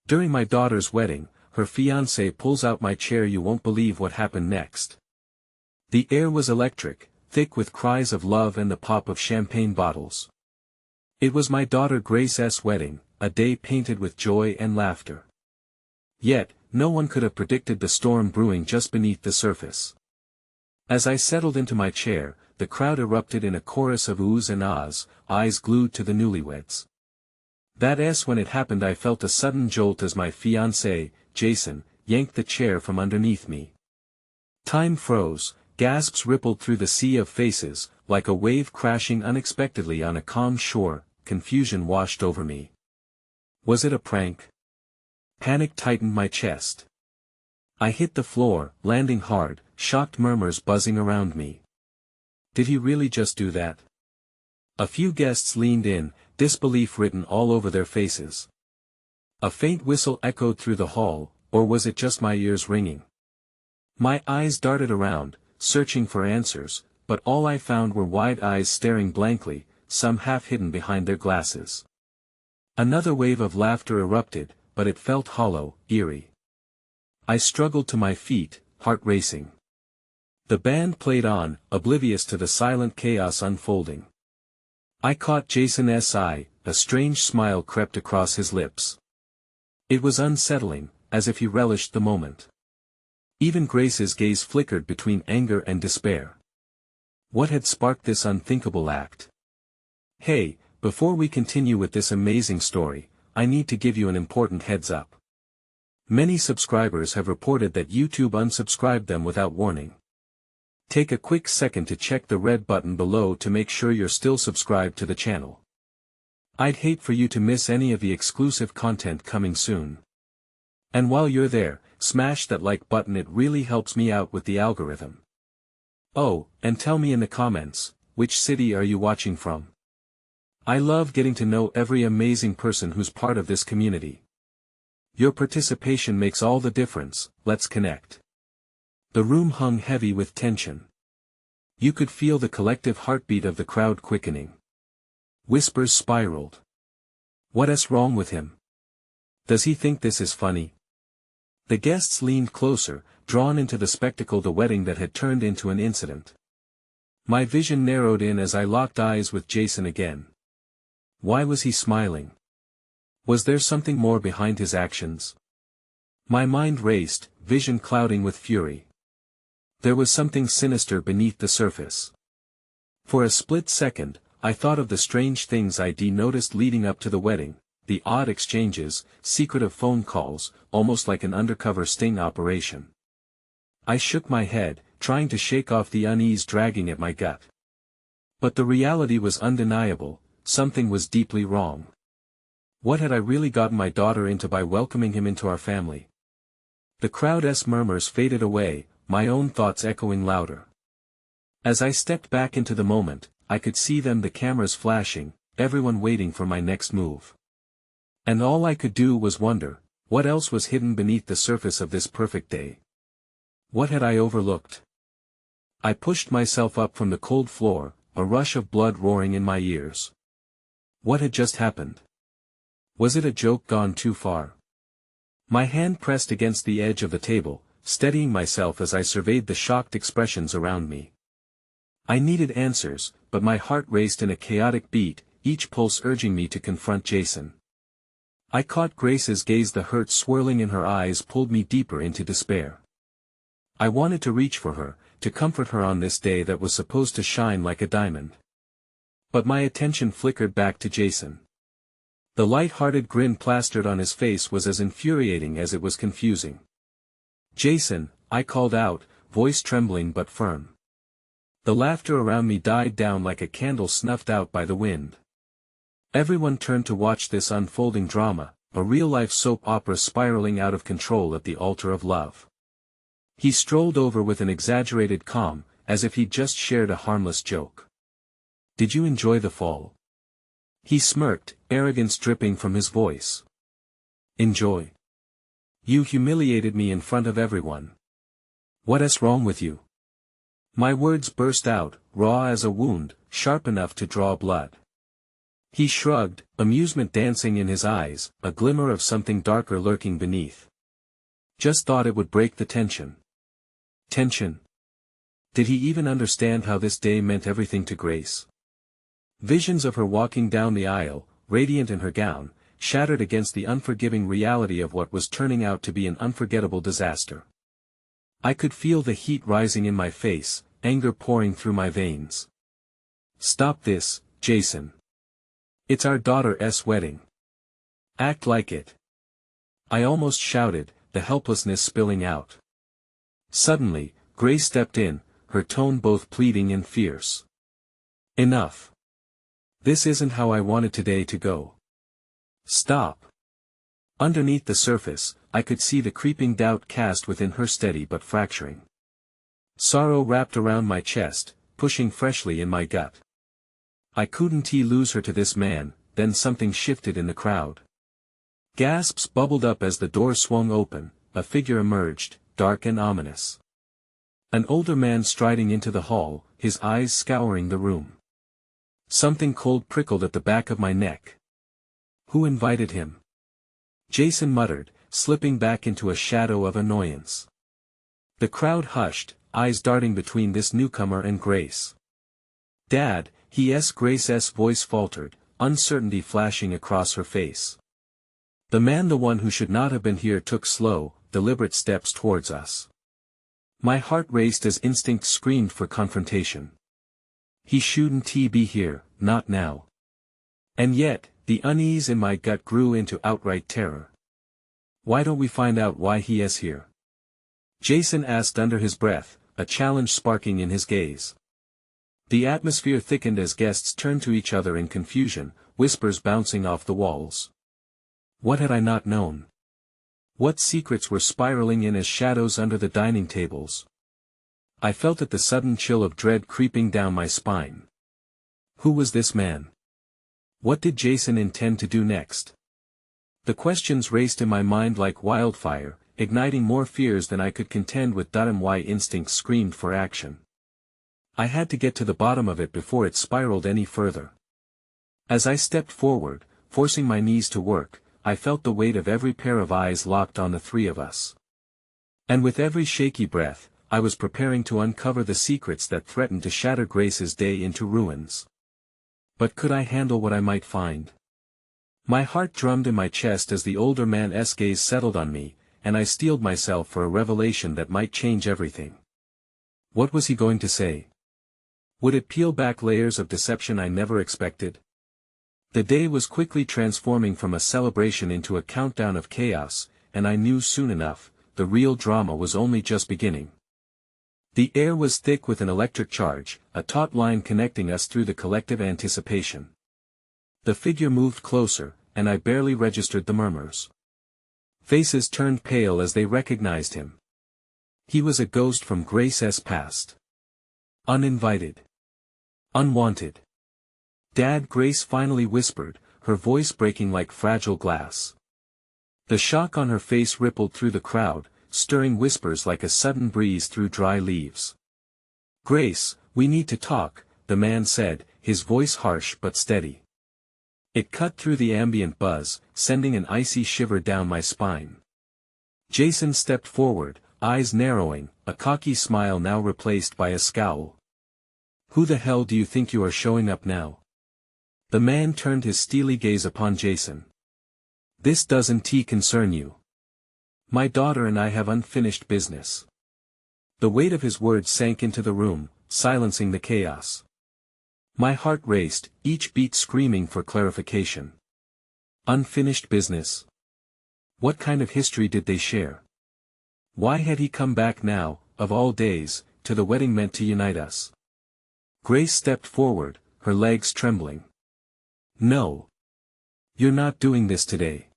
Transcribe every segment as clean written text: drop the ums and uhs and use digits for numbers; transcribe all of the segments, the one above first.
During my daughter's wedding, her fiancé pulls out my chair. You won't believe what happened next. The air was electric, thick with cries of love and the pop of champagne bottles. It was my daughter Grace's wedding, a day painted with joy and laughter. Yet, no one could have predicted the storm brewing just beneath the surface. As I settled into my chair, the crowd erupted in a chorus of oohs and ahs, eyes glued to the newlyweds. When it happened I felt a sudden jolt as my fiancé, Jason, yanked the chair from underneath me. Time froze, gasps rippled through the sea of faces, like a wave crashing unexpectedly on a calm shore. Confusion washed over me. Was it a prank? Panic tightened my chest. I hit the floor, landing hard, shocked murmurs buzzing around me. Did he really just do that? A few guests leaned in, disbelief written all over their faces. A faint whistle echoed through the hall, or was it just my ears ringing? My eyes darted around, searching for answers, but all I found were wide eyes staring blankly, some half hidden behind their glasses. Another wave of laughter erupted, but it felt hollow, eerie. I struggled to my feet, heart racing. The band played on, oblivious to the silent chaos unfolding. I caught Jason's eye, a strange smile crept across his lips. It was unsettling, as if he relished the moment. Even Grace's gaze flickered between anger and despair. What had sparked this unthinkable act? Hey, before we continue with this amazing story, I need to give you an important heads up. Many subscribers have reported that YouTube unsubscribed them without warning. Take a quick second to check the red button below to make sure you're still subscribed to the channel. I'd hate for you to miss any of the exclusive content coming soon. And while you're there, smash that like button, it really helps me out with the algorithm. Oh, and tell me in the comments, which city are you watching from? I love getting to know every amazing person who's part of this community. Your participation makes all the difference. Let's connect. The room hung heavy with tension. You could feel the collective heartbeat of the crowd quickening. Whispers spiraled. What's wrong with him? Does he think this is funny? The guests leaned closer, drawn into the spectacle, the wedding that had turned into an incident. My vision narrowed in as I locked eyes with Jason again. Why was he smiling? Was there something more behind his actions? My mind raced, vision clouding with fury. There was something sinister beneath the surface. For a split second, I thought of the strange things I'd noticed leading up to the wedding, the odd exchanges, secretive phone calls, almost like an undercover sting operation. I shook my head, trying to shake off the unease dragging at my gut. But the reality was undeniable. Something was deeply wrong. What had I really gotten my daughter into by welcoming him into our family? The crowd's murmurs faded away, my own thoughts echoing louder. As I stepped back into the moment, I could see them, the cameras flashing, everyone waiting for my next move. And all I could do was wonder, what else was hidden beneath the surface of this perfect day? What had I overlooked? I pushed myself up from the cold floor, a rush of blood roaring in my ears. What had just happened? Was it a joke gone too far? My hand pressed against the edge of the table, steadying myself as I surveyed the shocked expressions around me. I needed answers, but my heart raced in a chaotic beat, each pulse urging me to confront Jason. I caught Grace's gaze, the hurt swirling in her eyes pulled me deeper into despair. I wanted to reach for her, to comfort her on this day that was supposed to shine like a diamond. But my attention flickered back to Jason. The light-hearted grin plastered on his face was as infuriating as it was confusing. Jason, I called out, voice trembling but firm. The laughter around me died down like a candle snuffed out by the wind. Everyone turned to watch this unfolding drama, a real-life soap opera spiraling out of control at the altar of love. He strolled over with an exaggerated calm, as if he'd just shared a harmless joke. Did you enjoy the fall? He smirked, arrogance dripping from his voice. Enjoy? You humiliated me in front of everyone. What's wrong with you? My words burst out, raw as a wound, sharp enough to draw blood. He shrugged, amusement dancing in his eyes, a glimmer of something darker lurking beneath. Just thought it would break the tension. Tension? Did he even understand how this day meant everything to Grace? Visions of her walking down the aisle, radiant in her gown, shattered against the unforgiving reality of what was turning out to be an unforgettable disaster. I could feel the heat rising in my face, anger pouring through my veins. Stop this, Jason. It's our daughter's wedding. Act like it. I almost shouted, the helplessness spilling out. Suddenly, Grace stepped in, her tone both pleading and fierce. Enough. This isn't how I wanted today to go. Stop. Underneath the surface, I could see the creeping doubt cast within her steady but fracturing. Sorrow wrapped around my chest, pushing freshly in my gut. I couldn't lose her to this man, then something shifted in the crowd. Gasps bubbled up as the door swung open, a figure emerged, dark and ominous. An older man striding into the hall, his eyes scouring the room. Something cold prickled at the back of my neck. Who invited him? Jason muttered, slipping back into a shadow of annoyance. The crowd hushed, eyes darting between this newcomer and Grace. Dad, Grace's voice faltered, uncertainty flashing across her face. The man, the one who should not have been here, took slow, deliberate steps towards us. My heart raced as instinct screamed for confrontation. He shouldn't be here, not now. And yet, the unease in my gut grew into outright terror. Why don't we find out why he is here? Jason asked under his breath, a challenge sparking in his gaze. The atmosphere thickened as guests turned to each other in confusion, whispers bouncing off the walls. What had I not known? What secrets were spiraling in as shadows under the dining tables? I felt it, the sudden chill of dread creeping down my spine. Who was this man? What did Jason intend to do next? The questions raced in my mind like wildfire, igniting more fears than I could contend with. My instincts screamed for action. I had to get to the bottom of it before it spiraled any further. As I stepped forward, forcing my knees to work, I felt the weight of every pair of eyes locked on the three of us. And with every shaky breath, I was preparing to uncover the secrets that threatened to shatter Grace's day into ruins. But could I handle what I might find? My heart drummed in my chest as the older man's gaze settled on me, and I steeled myself for a revelation that might change everything. What was he going to say? Would it peel back layers of deception I never expected? The day was quickly transforming from a celebration into a countdown of chaos, and I knew soon enough, the real drama was only just beginning. The air was thick with an electric charge, a taut line connecting us through the collective anticipation. The figure moved closer, and I barely registered the murmurs. Faces turned pale as they recognized him. He was a ghost from Grace's past. Uninvited. Unwanted. Dad, Grace finally whispered, her voice breaking like fragile glass. The shock on her face rippled through the crowd, stirring whispers like a sudden breeze through dry leaves. Grace, we need to talk, the man said, his voice harsh but steady. It cut through the ambient buzz, sending an icy shiver down my spine. Jason stepped forward, eyes narrowing, a cocky smile now replaced by a scowl. Who the hell do you think you are showing up now? The man turned his steely gaze upon Jason. This doesn't concern you. My daughter and I have unfinished business. The weight of his words sank into the room, silencing the chaos. My heart raced, each beat screaming for clarification. Unfinished business? What kind of history did they share? Why had he come back now, of all days, to the wedding meant to unite us? Grace stepped forward, her legs trembling. No. You're not doing this today.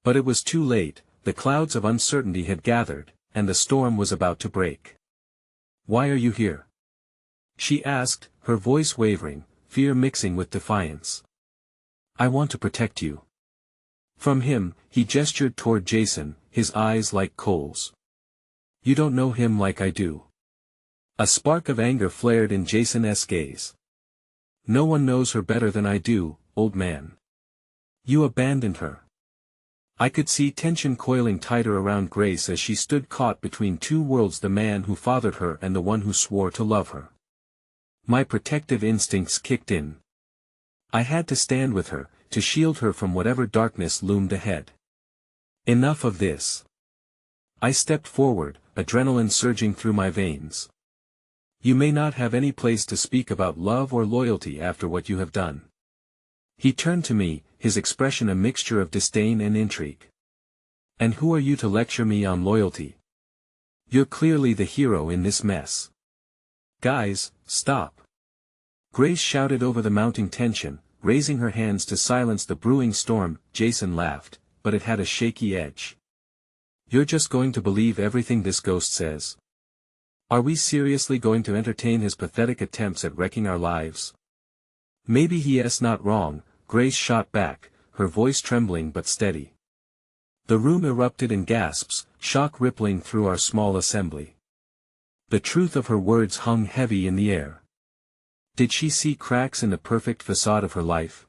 But it was too late, the clouds of uncertainty had gathered, and the storm was about to break. Why are you here? She asked, her voice wavering, fear mixing with defiance. I want to protect you. From him, he gestured toward Jason, his eyes like coals. You don't know him like I do. A spark of anger flared in Jason's gaze. No one knows her better than I do, old man. You abandoned her. I could see tension coiling tighter around Grace as she stood caught between two worlds, the man who fathered her and the one who swore to love her. My protective instincts kicked in. I had to stand with her, to shield her from whatever darkness loomed ahead. Enough of this. I stepped forward, adrenaline surging through my veins. You may not have any place to speak about love or loyalty after what you have done. He turned to me, his expression a mixture of disdain and intrigue. And who are you to lecture me on loyalty? You're clearly the hero in this mess. Guys, stop. Grace shouted over the mounting tension, raising her hands to silence the brewing storm. Jason laughed, but it had a shaky edge. You're just going to believe everything this ghost says? Are we seriously going to entertain his pathetic attempts at wrecking our lives? Maybe he is not wrong, Grace shot back, her voice trembling but steady. The room erupted in gasps, shock rippling through our small assembly. The truth of her words hung heavy in the air. Did she see cracks in the perfect facade of her life?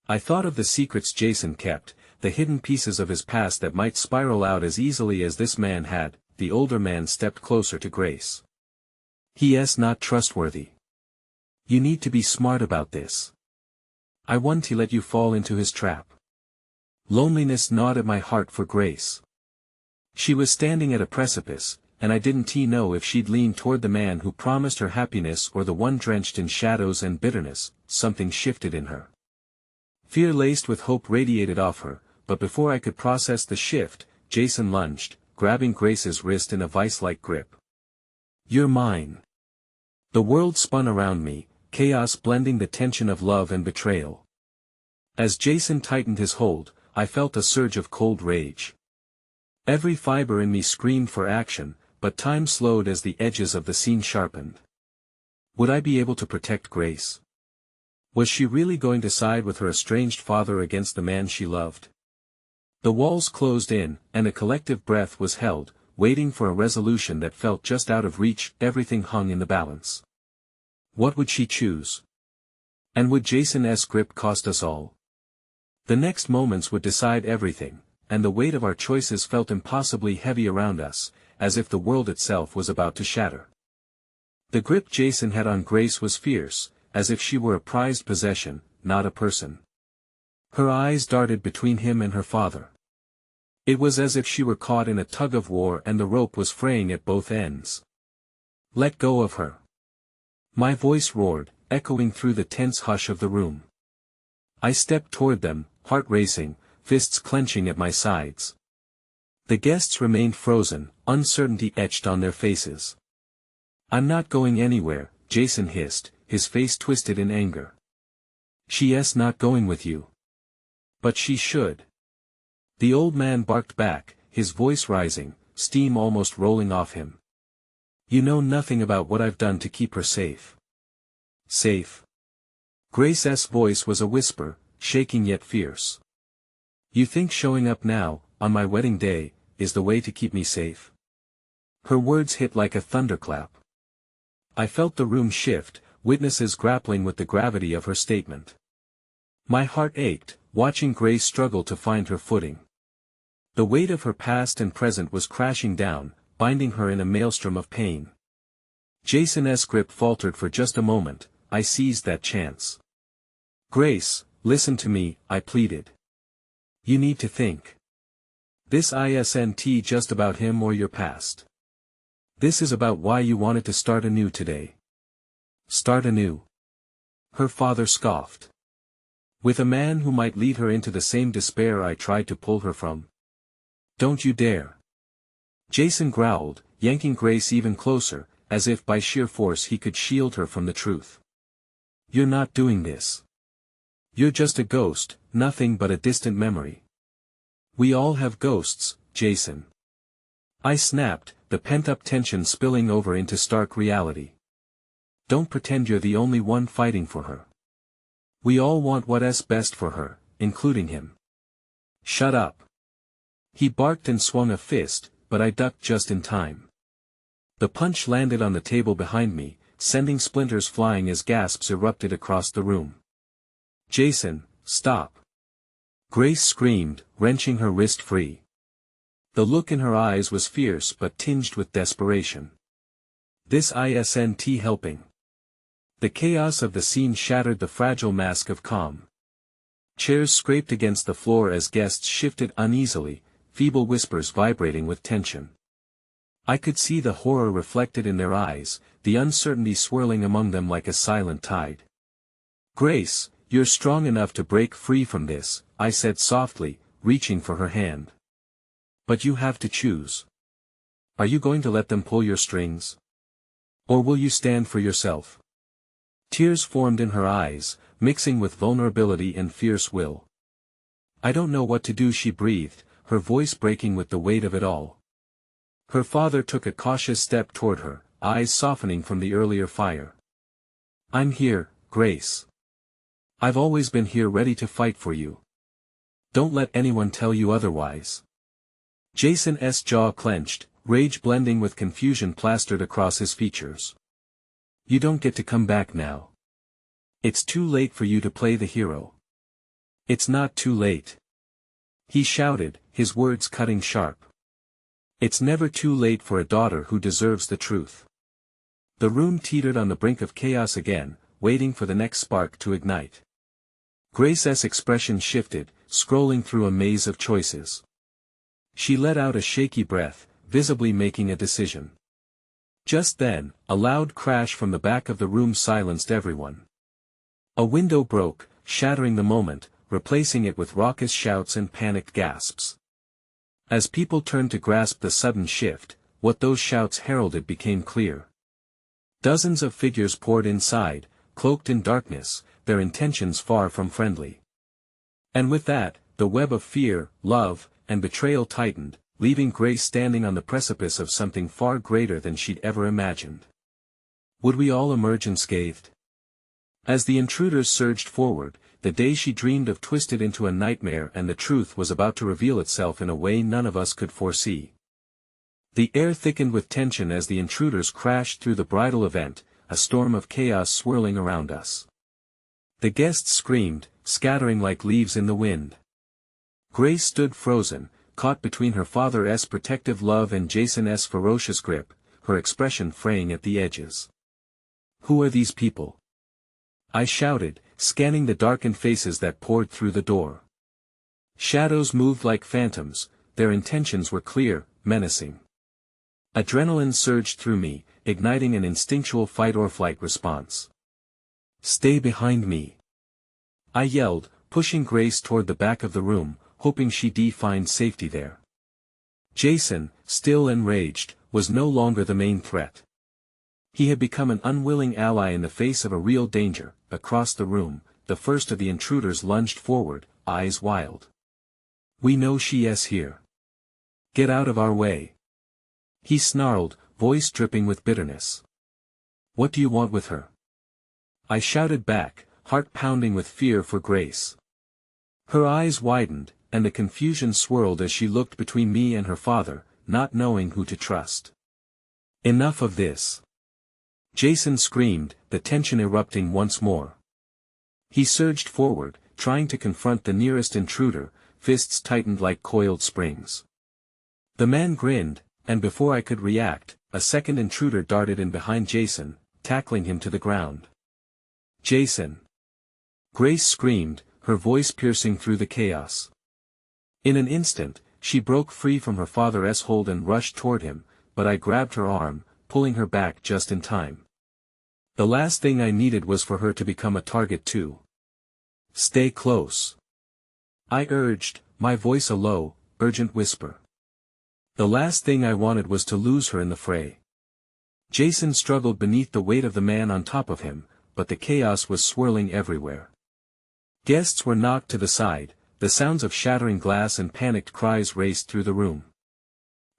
I thought of the secrets Jason kept, the hidden pieces of his past that might spiral out as easily as this man had. The older man stepped closer to Grace. He is not trustworthy. You need to be smart about this. I want to let you fall into his trap. Loneliness gnawed at my heart for Grace. She was standing at a precipice, and I didn't know if she'd lean toward the man who promised her happiness or the one drenched in shadows and bitterness. Something shifted in her. Fear laced with hope radiated off her, but before I could process the shift, Jason lunged, grabbing Grace's wrist in a vice-like grip. You're mine. The world spun around me, chaos blending the tension of love and betrayal. As Jason tightened his hold, I felt a surge of cold rage. Every fiber in me screamed for action, but time slowed as the edges of the scene sharpened. Would I be able to protect Grace? Was she really going to side with her estranged father against the man she loved? The walls closed in, and a collective breath was held, waiting for a resolution that felt just out of reach. Everything hung in the balance. What would she choose? And would Jason's grip cost us all? The next moments would decide everything, and the weight of our choices felt impossibly heavy around us, as if the world itself was about to shatter. The grip Jason had on Grace was fierce, as if she were a prized possession, not a person. Her eyes darted between him and her father. It was as if she were caught in a tug-of-war and the rope was fraying at both ends. Let go of her. My voice roared, echoing through the tense hush of the room. I stepped toward them, heart racing, fists clenching at my sides. The guests remained frozen, uncertainty etched on their faces. I'm not going anywhere, Jason hissed, his face twisted in anger. She is not going with you. But she should. The old man barked back, his voice rising, steam almost rolling off him. You know nothing about what I've done to keep her safe. Safe? Grace's voice was a whisper, shaking yet fierce. You think showing up now, on my wedding day, is the way to keep me safe? Her words hit like a thunderclap. I felt the room shift, witnesses grappling with the gravity of her statement. My heart ached, watching Grace struggle to find her footing. The weight of her past and present was crashing down, binding her in a maelstrom of pain. Jason's grip faltered for just a moment. I seized that chance. Grace, listen to me, I pleaded. You need to think. This isn't just about him or your past. This is about why you wanted to start anew today. Start anew. Her father scoffed. With a man who might lead her into the same despair I tried to pull her from. Don't you dare. Jason growled, yanking Grace even closer, as if by sheer force he could shield her from the truth. You're not doing this. You're just a ghost, nothing but a distant memory. We all have ghosts, Jason. I snapped, the pent-up tension spilling over into stark reality. Don't pretend you're the only one fighting for her. We all want what's best for her, including him. Shut up. He barked and swung a fist, but I ducked just in time. The punch landed on the table behind me, sending splinters flying as gasps erupted across the room. Jason, stop. Grace screamed, wrenching her wrist free. The look in her eyes was fierce but tinged with desperation. This isn't helping. The chaos of the scene shattered the fragile mask of calm. Chairs scraped against the floor as guests shifted uneasily, feeble whispers vibrating with tension. I could see the horror reflected in their eyes, the uncertainty swirling among them like a silent tide. Grace, you're strong enough to break free from this, I said softly, reaching for her hand. But you have to choose. Are you going to let them pull your strings? Or will you stand for yourself? Tears formed in her eyes, mixing with vulnerability and fierce will. I don't know what to do, she breathed, her voice breaking with the weight of it all. Her father took a cautious step toward her, eyes softening from the earlier fire. I'm here, Grace. I've always been here ready to fight for you. Don't let anyone tell you otherwise. Jason's jaw clenched, rage blending with confusion plastered across his features. You don't get to come back now. It's too late for you to play the hero. It's not too late. He shouted, his words cutting sharp. It's never too late for a daughter who deserves the truth. The room teetered on the brink of chaos again, waiting for the next spark to ignite. Grace's expression shifted, scrolling through a maze of choices. She let out a shaky breath, visibly making a decision. Just then, a loud crash from the back of the room silenced everyone. A window broke, shattering the moment, replacing it with raucous shouts and panicked gasps. As people turned to grasp the sudden shift, what those shouts heralded became clear. Dozens of figures poured inside, cloaked in darkness, their intentions far from friendly. And with that, the web of fear, love, and betrayal tightened, leaving Grace standing on the precipice of something far greater than she'd ever imagined. Would we all emerge unscathed? As the intruders surged forward, the day she dreamed of twisted into a nightmare, and the truth was about to reveal itself in a way none of us could foresee. The air thickened with tension as the intruders crashed through the bridal event, a storm of chaos swirling around us. The guests screamed, scattering like leaves in the wind. Grace stood frozen, caught between her father's protective love and Jason's ferocious grip, her expression fraying at the edges. Who are these people? I shouted, scanning the darkened faces that poured through the door. Shadows moved like phantoms, their intentions were clear, menacing. Adrenaline surged through me, igniting an instinctual fight-or-flight response. Stay behind me! I yelled, pushing Grace toward the back of the room, hoping she'd find safety there. Jason, still enraged, was no longer the main threat. He had become an unwilling ally in the face of a real danger. Across the room, the first of the intruders lunged forward, eyes wild. We know she is here. Get out of our way! He snarled, voice dripping with bitterness. What do you want with her? I shouted back, heart pounding with fear for Grace. Her eyes widened, and the confusion swirled as she looked between me and her father, not knowing who to trust. Enough of this! Jason screamed, the tension erupting once more. He surged forward, trying to confront the nearest intruder, fists tightened like coiled springs. The man grinned, and before I could react, a second intruder darted in behind Jason, tackling him to the ground. Jason! Grace screamed, her voice piercing through the chaos. In an instant, she broke free from her father's hold and rushed toward him, but I grabbed her arm, pulling her back just in time. The last thing I needed was for her to become a target too. Stay close. I urged, my voice a low, urgent whisper. The last thing I wanted was to lose her in the fray. Jason struggled beneath the weight of the man on top of him, but the chaos was swirling everywhere. Guests were knocked to the side, the sounds of shattering glass and panicked cries raced through the room.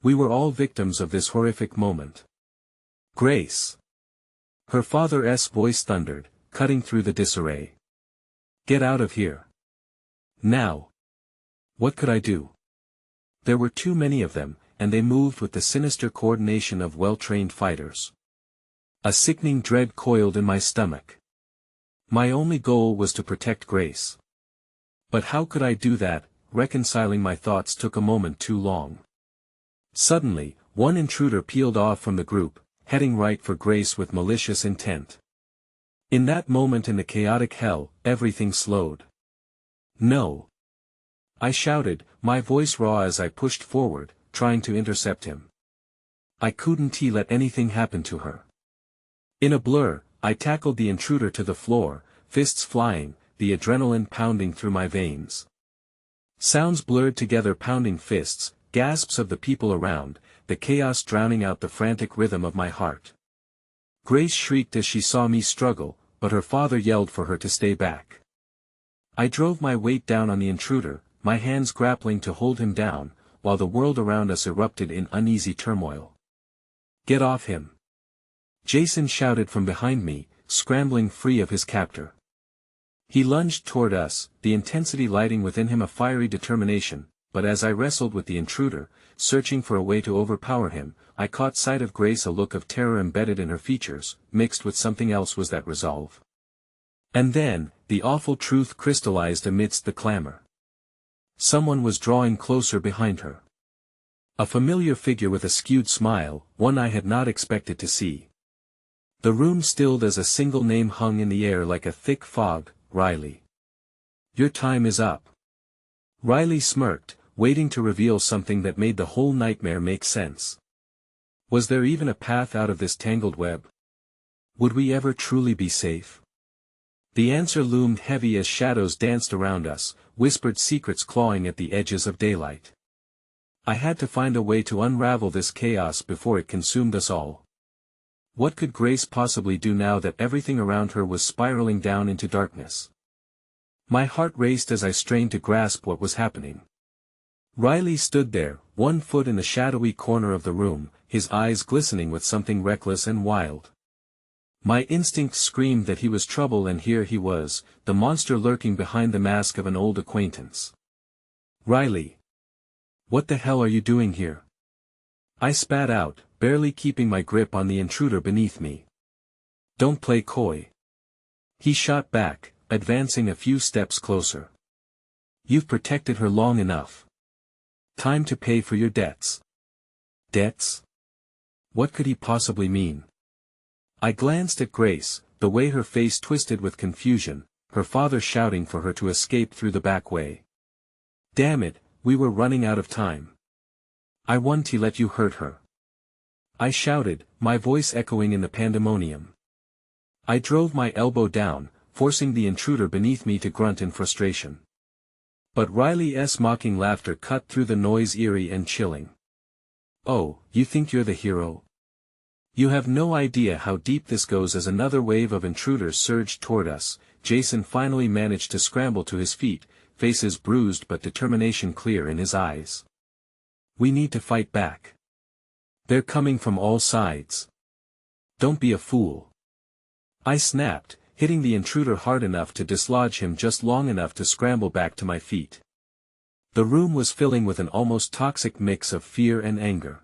We were all victims of this horrific moment. Grace! Her father's voice thundered, cutting through the disarray. Get out of here. Now. What could I do? There were too many of them, and they moved with the sinister coordination of well-trained fighters. A sickening dread coiled in my stomach. My only goal was to protect Grace. But how could I do that? Reconciling my thoughts took a moment too long. Suddenly, one intruder peeled off from the group, heading right for Grace with malicious intent. In that moment in the chaotic hell, everything slowed. No! I shouted, my voice raw as I pushed forward, trying to intercept him. I couldn't let anything happen to her. In a blur, I tackled the intruder to the floor, fists flying, the adrenaline pounding through my veins. Sounds blurred together, pounding fists, gasps of the people around, the chaos drowning out the frantic rhythm of my heart. Grace shrieked as she saw me struggle, but her father yelled for her to stay back. I drove my weight down on the intruder, my hands grappling to hold him down, while the world around us erupted in uneasy turmoil. Get off him! Jason shouted from behind me, scrambling free of his captor. He lunged toward us, the intensity lighting within him a fiery determination, but as I wrestled with the intruder, searching for a way to overpower him, I caught sight of Grace, a look of terror embedded in her features, mixed with something else was that resolve. And then, the awful truth crystallized amidst the clamor. Someone was drawing closer behind her. A familiar figure with a skewed smile, one I had not expected to see. The room stilled as a single name hung in the air like a thick fog, Riley. Your time is up. Riley smirked, waiting to reveal something that made the whole nightmare make sense. Was there even a path out of this tangled web? Would we ever truly be safe? The answer loomed heavy as shadows danced around us, whispered secrets clawing at the edges of daylight. I had to find a way to unravel this chaos before it consumed us all. What could Grace possibly do now that everything around her was spiraling down into darkness? My heart raced as I strained to grasp what was happening. Riley stood there, 1 foot in the shadowy corner of the room, his eyes glistening with something reckless and wild. My instincts screamed that he was trouble, and here he was, the monster lurking behind the mask of an old acquaintance. Riley! What the hell are you doing here? I spat out, barely keeping my grip on the intruder beneath me. Don't play coy. He shot back, advancing a few steps closer. You've protected her long enough. Time to pay for your debts. Debts? What could he possibly mean? I glanced at Grace, the way her face twisted with confusion, her father shouting for her to escape through the back way. Damn it, we were running out of time. I won't let you hurt her. I shouted, my voice echoing in the pandemonium. I drove my elbow down, forcing the intruder beneath me to grunt in frustration. But Riley's mocking laughter cut through the noise, eerie and chilling. Oh, you think you're the hero? You have no idea how deep this goes. As another wave of intruders surged toward us, Jason finally managed to scramble to his feet, faces bruised but determination clear in his eyes. We need to fight back. They're coming from all sides. Don't be a fool. I snapped, hitting the intruder hard enough to dislodge him just long enough to scramble back to my feet. The room was filling with an almost toxic mix of fear and anger.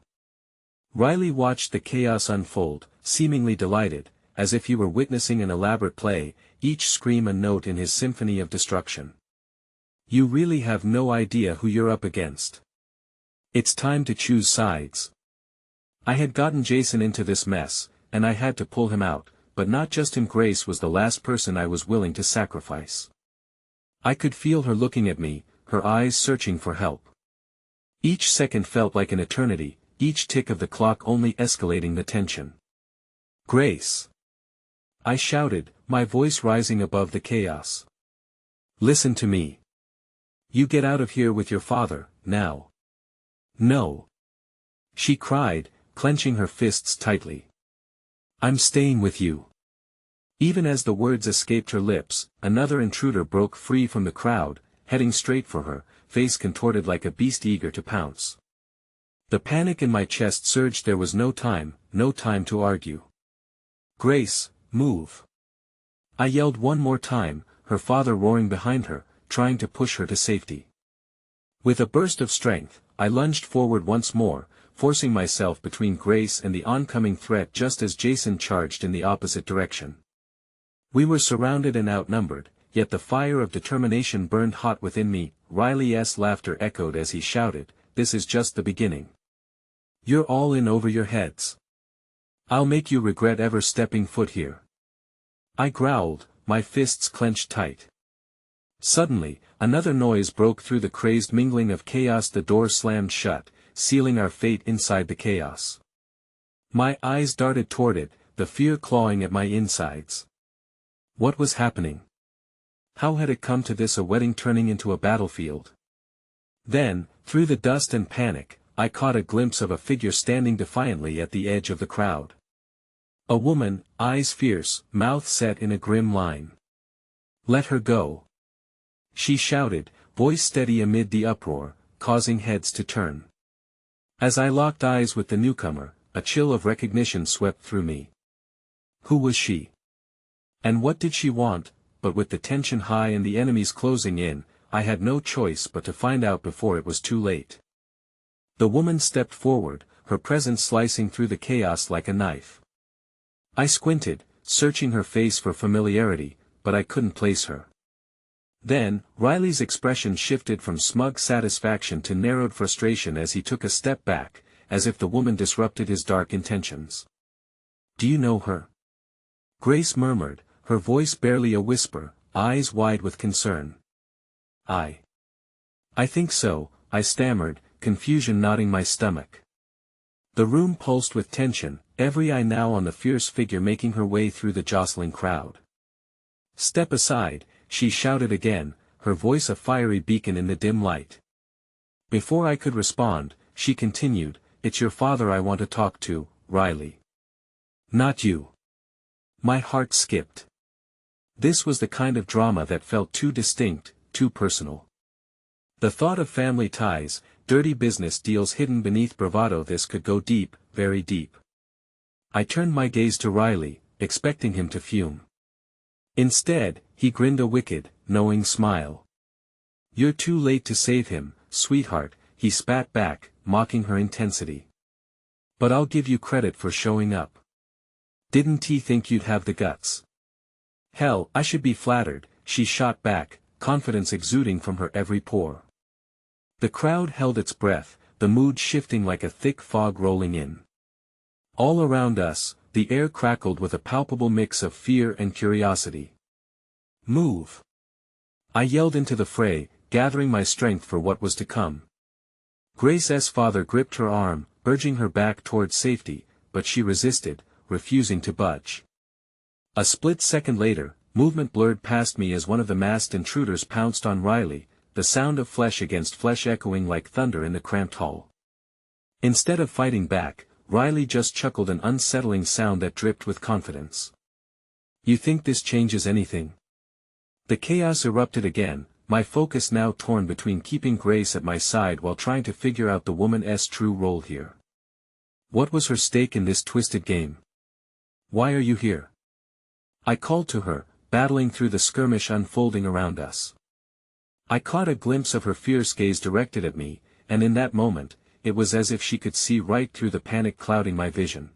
Riley watched the chaos unfold, seemingly delighted, as if he were witnessing an elaborate play, each scream a note in his symphony of destruction. You really have no idea who you're up against. It's time to choose sides. I had gotten Jason into this mess, and I had to pull him out, but not just him. Grace was the last person I was willing to sacrifice. I could feel her looking at me, her eyes searching for help. Each second felt like an eternity, each tick of the clock only escalating the tension. Grace! I shouted, my voice rising above the chaos. Listen to me. You get out of here with your father, now. No. She cried, clenching her fists tightly. I'm staying with you. Even as the words escaped her lips, another intruder broke free from the crowd, heading straight for her, face contorted like a beast eager to pounce. The panic in my chest surged. There was no time to argue. Grace, move. I yelled one more time, her father roaring behind her, trying to push her to safety. With a burst of strength, I lunged forward once more, forcing myself between Grace and the oncoming threat just as Jason charged in the opposite direction. We were surrounded and outnumbered, yet the fire of determination burned hot within me. Riley's laughter echoed as he shouted, "This is just the beginning. You're all in over your heads. I'll make you regret ever stepping foot here." I growled, my fists clenched tight. Suddenly, another noise broke through the crazed mingling of chaos. The door slammed shut, sealing our fate inside the chaos. My eyes darted toward it, the fear clawing at my insides. What was happening? How had it come to this, a wedding turning into a battlefield? Then, through the dust and panic, I caught a glimpse of a figure standing defiantly at the edge of the crowd. A woman, eyes fierce, mouth set in a grim line. "Let her go!" she shouted, voice steady amid the uproar, causing heads to turn. As I locked eyes with the newcomer, a chill of recognition swept through me. Who was she? And what did she want? But with the tension high and the enemies closing in, I had no choice but to find out before it was too late. The woman stepped forward, her presence slicing through the chaos like a knife. I squinted, searching her face for familiarity, but I couldn't place her. Then, Riley's expression shifted from smug satisfaction to narrowed frustration as he took a step back, as if the woman disrupted his dark intentions. "Do you know her?" Grace murmured, her voice barely a whisper, eyes wide with concern. I think so," I stammered, confusion knotting my stomach. The room pulsed with tension, every eye now on the fierce figure making her way through the jostling crowd. "Step aside," she shouted again, her voice a fiery beacon in the dim light. Before I could respond, she continued, "It's your father I want to talk to, Riley. Not you." My heart skipped. This was the kind of drama that felt too distinct, too personal. The thought of family ties, dirty business deals hidden beneath bravado, this could go deep, very deep. I turned my gaze to Riley, expecting him to fume. Instead, he grinned a wicked, knowing smile. "You're too late to save him, sweetheart," he spat back, mocking her intensity. "But I'll give you credit for showing up. Didn't he think you'd have the guts?" "Hell, I should be flattered," she shot back, confidence exuding from her every pore. The crowd held its breath, the mood shifting like a thick fog rolling in. All around us, the air crackled with a palpable mix of fear and curiosity. "Move!" I yelled into the fray, gathering my strength for what was to come. Grace's father gripped her arm, urging her back towards safety, but she resisted, refusing to budge. A split second later, movement blurred past me as one of the masked intruders pounced on Riley, the sound of flesh against flesh echoing like thunder in the cramped hall. Instead of fighting back, Riley just chuckled, an unsettling sound that dripped with confidence. "You think this changes anything?" The chaos erupted again, my focus now torn between keeping Grace at my side while trying to figure out the woman's true role here. What was her stake in this twisted game? "Why are you here?" I called to her, battling through the skirmish unfolding around us. I caught a glimpse of her fierce gaze directed at me, and in that moment, it was as if she could see right through the panic clouding my vision.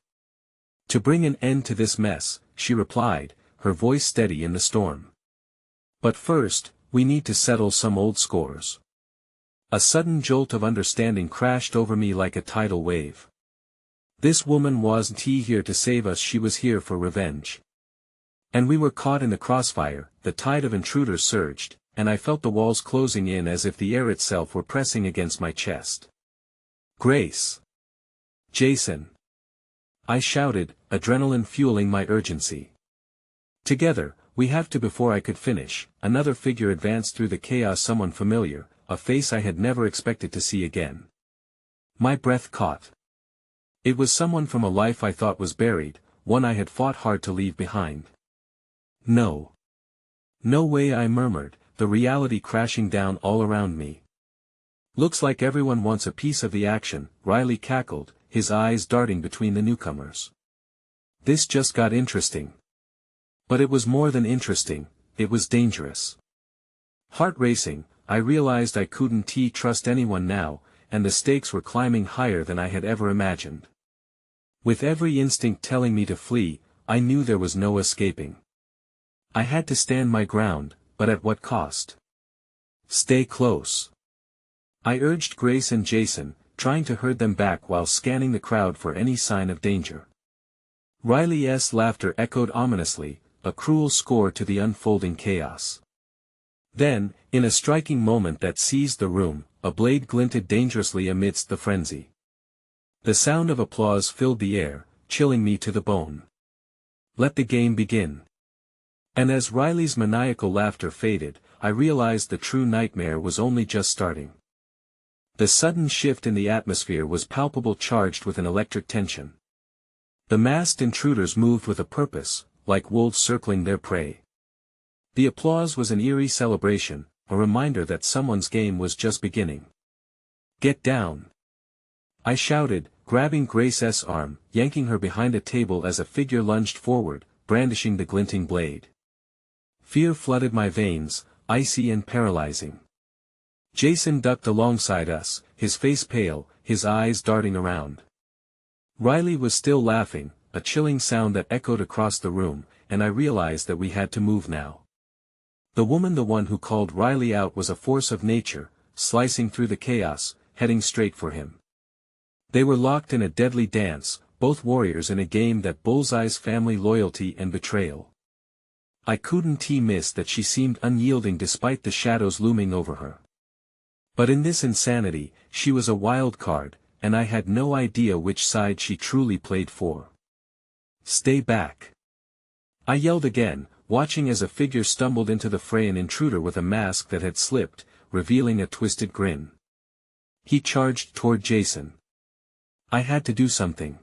"To bring an end to this mess," she replied, her voice steady in the storm. "But first, we need to settle some old scores." A sudden jolt of understanding crashed over me like a tidal wave. This woman wasn't here to save us, she was here for revenge. And we were caught in the crossfire. The tide of intruders surged, and I felt the walls closing in as if the air itself were pressing against my chest. "Grace! Jason!" I shouted, adrenaline fueling my urgency. "Together, we have to." Before I could finish, another figure advanced through the chaos, someone familiar, a face I had never expected to see again. My breath caught. It was someone from a life I thought was buried, one I had fought hard to leave behind. "No. No way," I murmured, the reality crashing down all around me. "Looks like everyone wants a piece of the action," Riley cackled, his eyes darting between the newcomers. This just got interesting. But it was more than interesting, it was dangerous. Heart racing, I realized I couldn't trust anyone now, and the stakes were climbing higher than I had ever imagined. With every instinct telling me to flee, I knew there was no escaping. I had to stand my ground, but at what cost? Stay close. I urged Grace and Jason, trying to herd them back while scanning the crowd for any sign of danger. Riley's laughter echoed ominously, a cruel score to the unfolding chaos. Then, in a striking moment that seized the room, a blade glinted dangerously amidst the frenzy. The sound of applause filled the air, chilling me to the bone. Let the game begin. And as Riley's maniacal laughter faded, I realized the true nightmare was only just starting. The sudden shift in the atmosphere was palpable, charged with an electric tension. The masked intruders moved with a purpose, like wolves circling their prey. The applause was an eerie celebration, a reminder that someone's game was just beginning. Get down! I shouted, grabbing Grace's arm, yanking her behind a table as a figure lunged forward, brandishing the glinting blade. Fear flooded my veins, icy and paralyzing. Jason ducked alongside us, his face pale, his eyes darting around. Riley was still laughing, a chilling sound that echoed across the room, and I realized that we had to move now. The one who called Riley out, was a force of nature, slicing through the chaos, heading straight for him. They were locked in a deadly dance, both warriors in a game that bullseyes family loyalty and betrayal. I couldn't miss that she seemed unyielding despite the shadows looming over her. But in this insanity, she was a wild card, and I had no idea which side she truly played for. Stay back! I yelled again, watching as a figure stumbled into the fray, an intruder with a mask that had slipped, revealing a twisted grin. He charged toward Jason. I had to do something.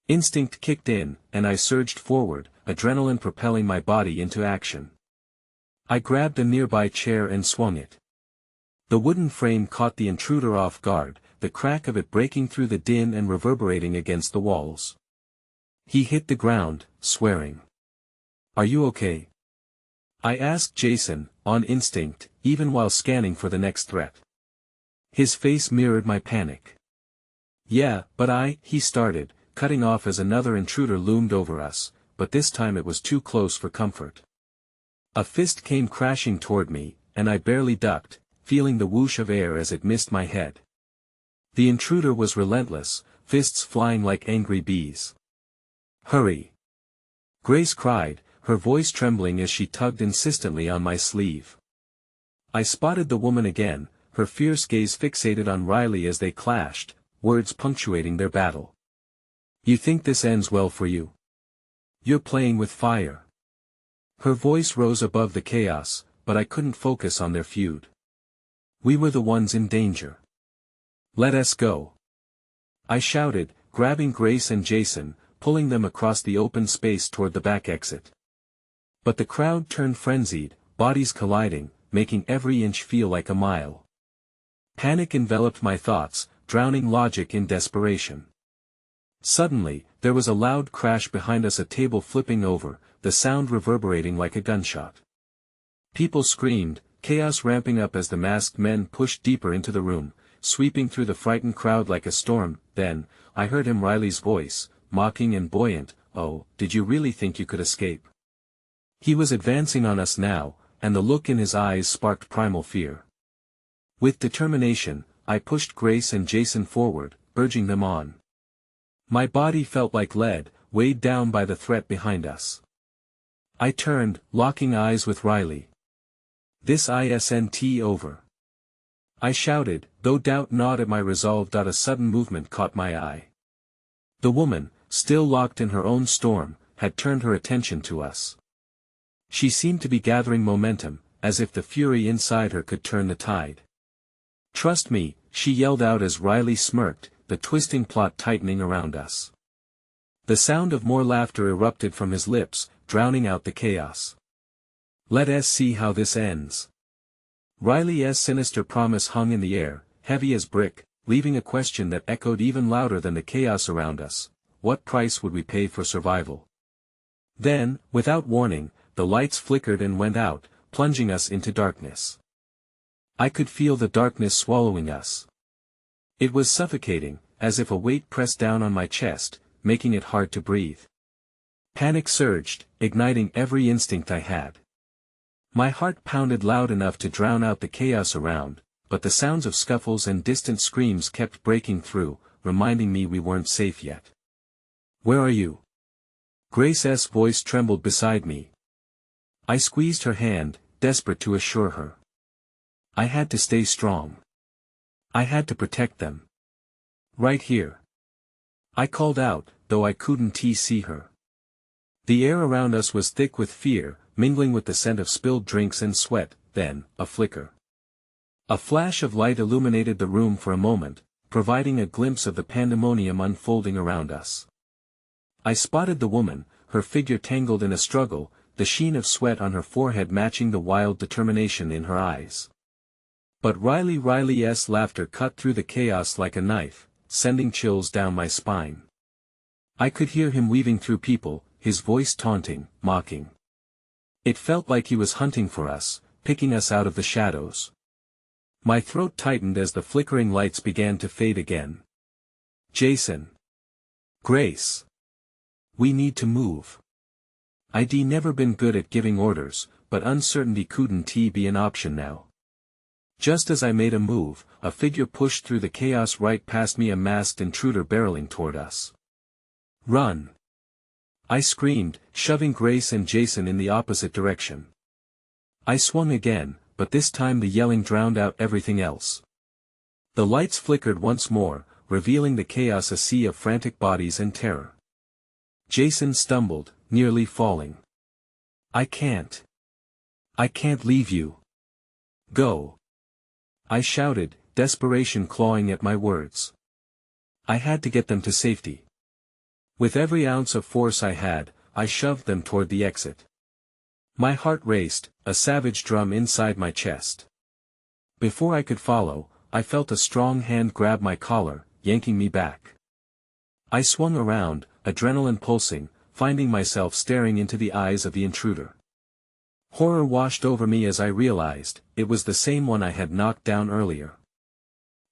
Instinct kicked in, and I surged forward, adrenaline propelling my body into action. I grabbed a nearby chair and swung it. The wooden frame caught the intruder off guard, the crack of it breaking through the din and reverberating against the walls. He hit the ground, swearing. Are you okay? I asked Jason, on instinct, even while scanning for the next threat. His face mirrored my panic. Yeah, but he started, cutting off as another intruder loomed over us, but this time it was too close for comfort. A fist came crashing toward me, and I barely ducked, feeling the whoosh of air as it missed my head. The intruder was relentless, fists flying like angry bees. Hurry! Grace cried, her voice trembling as she tugged insistently on my sleeve. I spotted the woman again, her fierce gaze fixated on Riley as they clashed, words punctuating their battle. You think this ends well for you? You're playing with fire. Her voice rose above the chaos, but I couldn't focus on their feud. We were the ones in danger. Let us go. I shouted, grabbing Grace and Jason, pulling them across the open space toward the back exit. But the crowd turned frenzied, bodies colliding, making every inch feel like a mile. Panic enveloped my thoughts, drowning logic in desperation. Suddenly, there was a loud crash behind us, a table flipping over, the sound reverberating like a gunshot. People screamed, chaos ramping up as the masked men pushed deeper into the room, sweeping through the frightened crowd like a storm. Then, I heard Riley's voice, mocking and buoyant. Oh, did you really think you could escape? He was advancing on us now, and the look in his eyes sparked primal fear. With determination, I pushed Grace and Jason forward, urging them on. My body felt like lead, weighed down by the threat behind us. I turned, locking eyes with Riley. This isn't over. I shouted, though doubt gnawed at my resolve. A sudden movement caught my eye. The woman, still locked in her own storm, had turned her attention to us. She seemed to be gathering momentum, as if the fury inside her could turn the tide. Trust me, she yelled out as Riley smirked, the twisting plot tightening around us. The sound of more laughter erupted from his lips, drowning out the chaos. Let us see how this ends. Riley's sinister promise hung in the air, heavy as brick, leaving a question that echoed even louder than the chaos around us. What price would we pay for survival? Then, without warning, the lights flickered and went out, plunging us into darkness. I could feel the darkness swallowing us. It was suffocating, as if a weight pressed down on my chest, making it hard to breathe. Panic surged, igniting every instinct I had. My heart pounded loud enough to drown out the chaos around, but the sounds of scuffles and distant screams kept breaking through, reminding me we weren't safe yet. "Where are you?" Grace's voice trembled beside me. I squeezed her hand, desperate to assure her. I had to stay strong. I had to protect them. "Right here." I called out, though I couldn't see her. The air around us was thick with fear, mingling with the scent of spilled drinks and sweat. Then, a flicker. A flash of light illuminated the room for a moment, providing a glimpse of the pandemonium unfolding around us. I spotted the woman, her figure tangled in a struggle, the sheen of sweat on her forehead matching the wild determination in her eyes. But Riley's laughter cut through the chaos like a knife, sending chills down my spine. I could hear him weaving through people, his voice taunting, mocking. It felt like he was hunting for us, picking us out of the shadows. My throat tightened as the flickering lights began to fade again. "Jason. Grace. We need to move." I'd never been good at giving orders, but uncertainty couldn't be an option now. Just as I made a move, a figure pushed through the chaos right past me, a masked intruder barreling toward us. "Run!" I screamed, shoving Grace and Jason in the opposite direction. I swung again, but this time the yelling drowned out everything else. The lights flickered once more, revealing the chaos, a sea of frantic bodies and terror. Jason stumbled, nearly falling. I can't leave you. Go." I shouted, desperation clawing at my words. I had to get them to safety. With every ounce of force I had, I shoved them toward the exit. My heart raced, a savage drum inside my chest. Before I could follow, I felt a strong hand grab my collar, yanking me back. I swung around, adrenaline pulsing, finding myself staring into the eyes of the intruder. Horror washed over me as I realized, it was the same one I had knocked down earlier.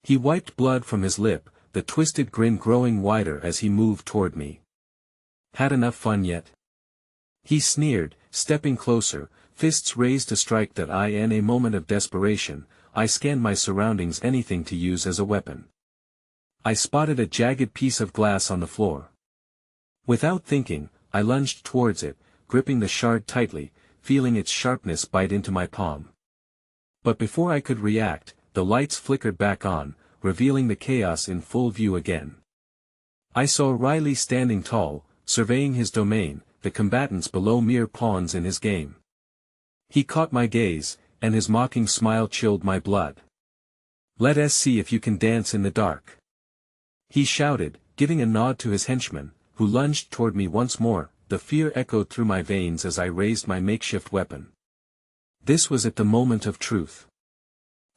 He wiped blood from his lip, the twisted grin growing wider as he moved toward me. "Had enough fun yet?" He sneered, stepping closer, fists raised to strike. That in a moment of desperation, I scanned my surroundings, anything to use as a weapon. I spotted a jagged piece of glass on the floor. Without thinking, I lunged towards it, gripping the shard tightly, feeling its sharpness bite into my palm. But before I could react, the lights flickered back on, revealing the chaos in full view again. I saw Riley standing tall, surveying his domain, the combatants below mere pawns in his game. He caught my gaze, and his mocking smile chilled my blood. "Let us see if you can dance in the dark," he shouted, giving a nod to his henchman, who lunged toward me once more. The fear echoed through my veins as I raised my makeshift weapon. This was at the moment of truth.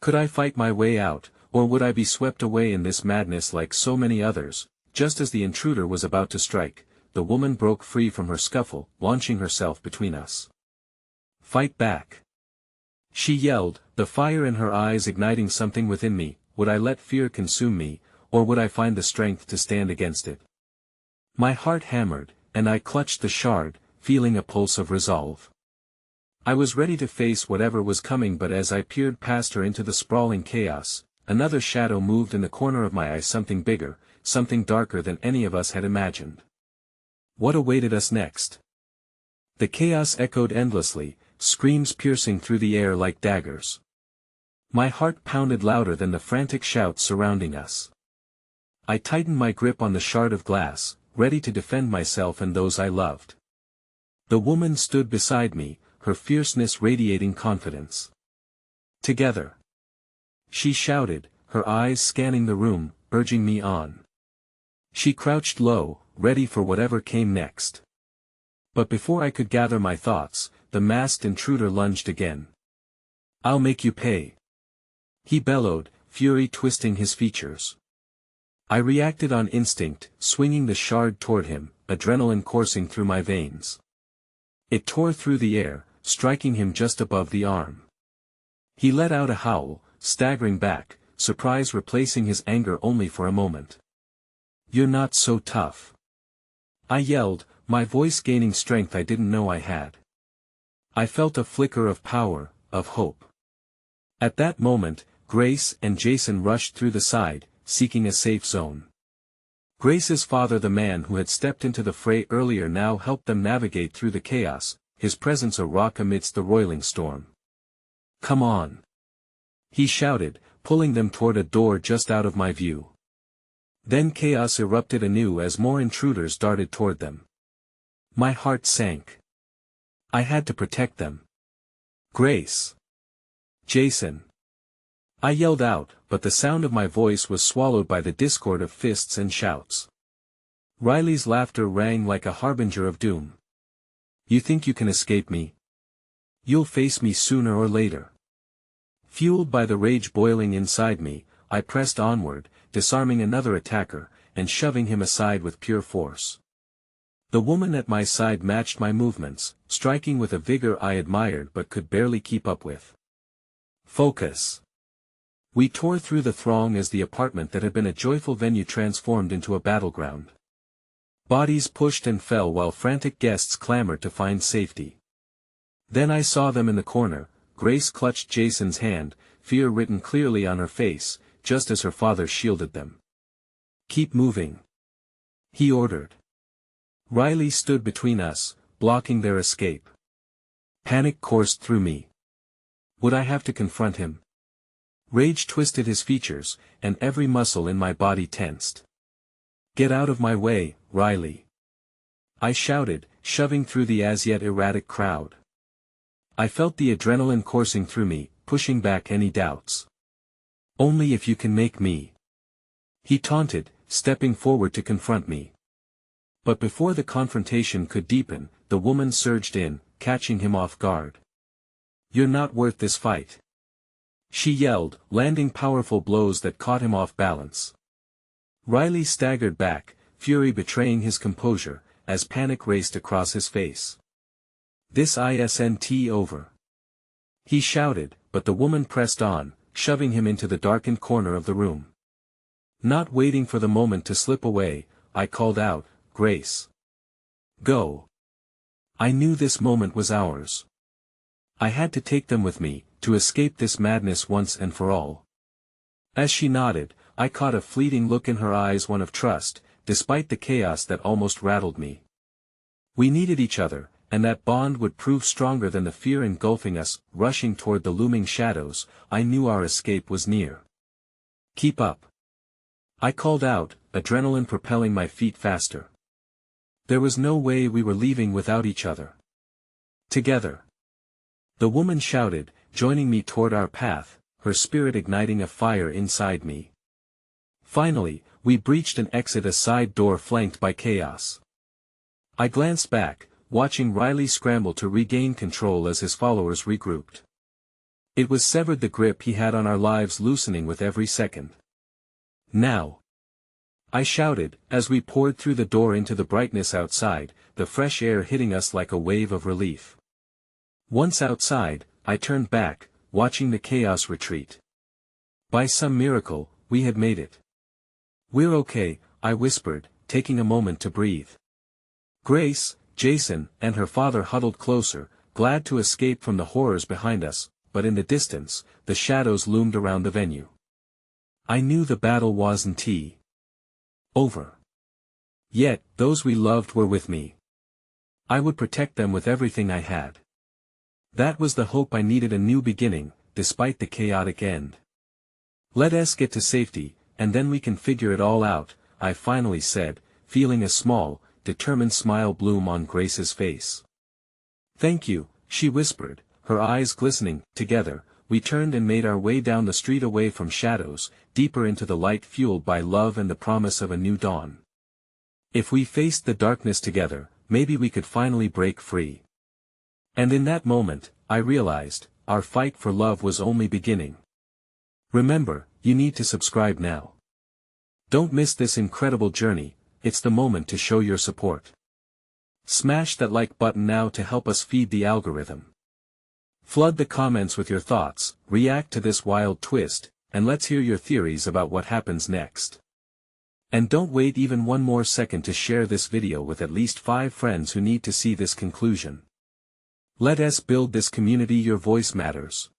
Could I fight my way out, or would I be swept away in this madness like so many others? Just as the intruder was about to strike, the woman broke free from her scuffle, launching herself between us. "Fight back!" she yelled, the fire in her eyes igniting something within me. Would I let fear consume me, or would I find the strength to stand against it? My heart hammered, and I clutched the shard, feeling a pulse of resolve. I was ready to face whatever was coming, but as I peered past her into the sprawling chaos, another shadow moved in the corner of my eye, something bigger, something darker than any of us had imagined. What awaited us next? The chaos echoed endlessly, screams piercing through the air like daggers. My heart pounded louder than the frantic shouts surrounding us. I tightened my grip on the shard of glass, ready to defend myself and those I loved. The woman stood beside me, her fierceness radiating confidence. "Together!" she shouted, her eyes scanning the room, urging me on. She crouched low, ready for whatever came next. But before I could gather my thoughts, the masked intruder lunged again. "I'll make you pay!" he bellowed, fury twisting his features. I reacted on instinct, swinging the shard toward him, adrenaline coursing through my veins. It tore through the air, striking him just above the arm. He let out a howl, staggering back, surprise replacing his anger only for a moment. "You're not so tough," I yelled, my voice gaining strength I didn't know I had. I felt a flicker of power, of hope. At that moment, Grace and Jason rushed through the side, seeking a safe zone. Grace's father, the man who had stepped into the fray earlier, now helped them navigate through the chaos, his presence a rock amidst the roiling storm. "Come on!" he shouted, pulling them toward a door just out of my view. Then chaos erupted anew as more intruders darted toward them. My heart sank. I had to protect them. "Grace! Jason!" I yelled out, but the sound of my voice was swallowed by the discord of fists and shouts. Riley's laughter rang like a harbinger of doom. "You think you can escape me? You'll face me sooner or later." Fueled by the rage boiling inside me, I pressed onward, disarming another attacker, and shoving him aside with pure force. The woman at my side matched my movements, striking with a vigor I admired but could barely keep up with. "Focus!" We tore through the throng as the apartment that had been a joyful venue transformed into a battleground. Bodies pushed and fell while frantic guests clamored to find safety. Then I saw them in the corner. Grace clutched Jason's hand, fear written clearly on her face, just as her father shielded them. "Keep moving," he ordered. Riley stood between us, blocking their escape. Panic coursed through me. Would I have to confront him? Rage twisted his features, and every muscle in my body tensed. "Get out of my way, Riley!" I shouted, shoving through the as yet erratic crowd. I felt the adrenaline coursing through me, pushing back any doubts. "Only if you can make me," he taunted, stepping forward to confront me. But before the confrontation could deepen, the woman surged in, catching him off guard. "You're not worth this fight," she yelled, landing powerful blows that caught him off balance. Riley staggered back, fury betraying his composure, as panic raced across his face. "This isn't over," he shouted, but the woman pressed on, shoving him into the darkened corner of the room. Not waiting for the moment to slip away, I called out, "Grace! Go!" I knew this moment was ours. I had to take them with me, to escape this madness once and for all. As she nodded, I caught a fleeting look in her eyes, one of trust, despite the chaos that almost rattled me. We needed each other, and that bond would prove stronger than the fear engulfing us. Rushing toward the looming shadows, I knew our escape was near. "Keep up!" I called out, adrenaline propelling my feet faster. There was no way we were leaving without each other. "Together!" the woman shouted, joining me toward our path, her spirit igniting a fire inside me. Finally, we breached an exit, a side door flanked by chaos. I glanced back, watching Riley scramble to regain control as his followers regrouped. It was severed, the grip he had on our lives loosening with every second. "Now!" I shouted, as we poured through the door into the brightness outside, the fresh air hitting us like a wave of relief. Once outside, I turned back, watching the chaos retreat. By some miracle, we had made it. "We're okay," I whispered, taking a moment to breathe. Grace, Jason, and her father huddled closer, glad to escape from the horrors behind us, but in the distance, the shadows loomed around the venue. I knew the battle wasn't over. Yet, those we loved were with me. I would protect them with everything I had. That was the hope I needed, a new beginning, despite the chaotic end. "Let us get to safety, and then we can figure it all out," I finally said, feeling a small, determined smile bloom on Grace's face. "Thank you," she whispered, her eyes glistening. Together, we turned and made our way down the street, away from shadows, deeper into the light fueled by love and the promise of a new dawn. If we faced the darkness together, maybe we could finally break free. And in that moment, I realized, our fight for love was only beginning. Remember, you need to subscribe now. Don't miss this incredible journey. It's the moment to show your support. Smash that like button now to help us feed the algorithm. Flood the comments with your thoughts, react to this wild twist, and let's hear your theories about what happens next. And don't wait even one more second to share this video with at least 5 friends who need to see this conclusion. Let us build this community. Your voice matters.